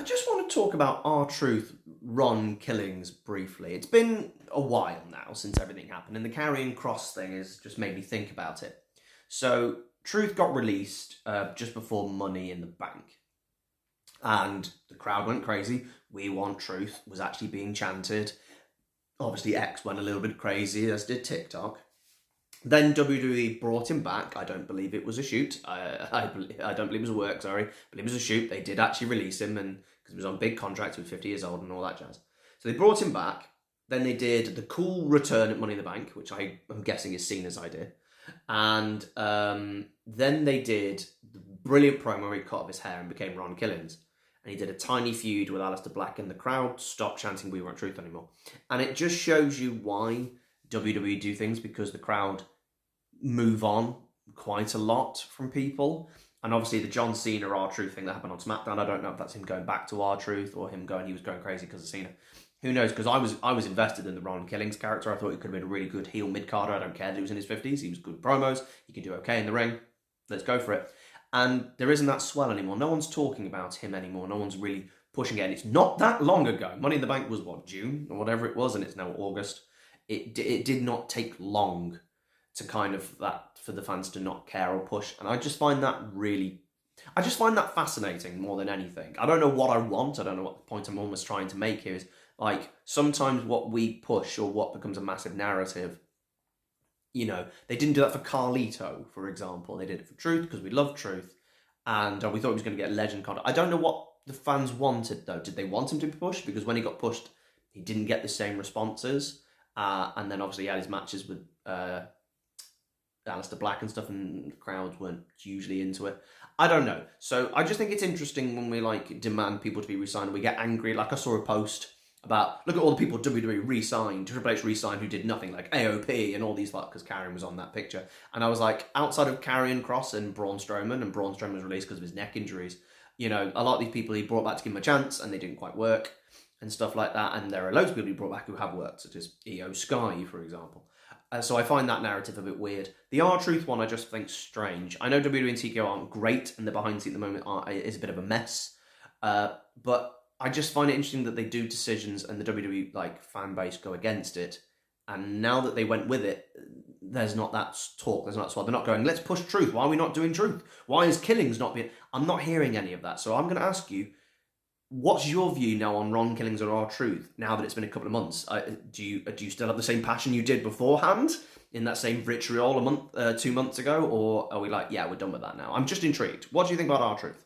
I just want to talk about R-Truth Ron killings briefly. It's been a while now since everything happened, and the Karrion Kross thing has just made me think about it. So, Truth got released just before Money in the Bank, and the crowd went crazy. We Want Truth was actually being chanted. Obviously, X went a little bit crazy, as did TikTok. Then WWE brought him back. I don't believe it was a shoot. I don't believe it was a work, sorry. But it was a shoot. They did actually release him, and because he was on big contract, he was 50 years old and all that jazz. So they brought him back. Then they did the cool return at Money in the Bank, which I'm guessing is Cena's idea. And then they did the brilliant promo where he cut off his hair and became Ron Killings. And he did a tiny feud with Aleister Black, and the crowd stopped chanting "We Want Truth" anymore. And it just shows you why WWE do things, because the crowd move on quite a lot from people. And obviously the John Cena R-Truth thing that happened on SmackDown, I don't know if that's him going back to R-Truth or he was going crazy because of Cena. Who knows? Because I was invested in the Ron Killings character. I thought he could have been a really good heel mid-carder. I don't care that he was in his 50s. He was good promos. He can do okay in the ring. Let's go for it. And there isn't that swell anymore. No one's talking about him anymore. No one's really pushing it. And it's not that long ago. Money in the Bank was, what, June or whatever it was, and it's now August. It did not take long to kind of that for the fans to not care or push, and I just find that fascinating more than anything. I don't know what I want. I don't know what the point I'm almost trying to make here is. Like, sometimes what we push or what becomes a massive narrative, you know, they didn't do that for Carlito, for example. They did it for Truth because we love Truth, and we thought he was going to get legend content. I don't know what the fans wanted though. Did they want him to be pushed? Because when he got pushed, he didn't get the same responses. And then obviously he had his matches with Aleister Black and stuff, and the crowds weren't hugely into it. I don't know. So I just think it's interesting when we like demand people to be re-signed. We get angry. Like I saw a post about, look at all the people WWE re-signed, Triple H re-signed who did nothing, like AOP and all these, because Karrion was on that picture. And I was like, outside of Karrion Kross and Braun Strowman was released because of his neck injuries, you know, a lot of these people he brought back to give him a chance and they didn't quite work and stuff like that. And there are loads of people he brought back who have worked, such as Io Sky, for example. So I find that narrative a bit weird. The R-Truth one I just think strange. I know WWE and TKO aren't great, and the behind the scenes at the moment is a bit of a mess. But I just find it interesting that they do decisions and the WWE like fan base go against it. And now that they went with it, there's not that talk. There's not that swell. They're not going, let's push Truth. Why are we not doing Truth? Why is Killings not being... I'm not hearing any of that. So I'm going to ask you, what's your view now on Ron Killings or R-Truth now that it's been a couple of months? Do you still have the same passion you did beforehand in that same vitriol 2 months ago? Or are we like, yeah, we're done with that now? I'm just intrigued. What do you think about R-Truth?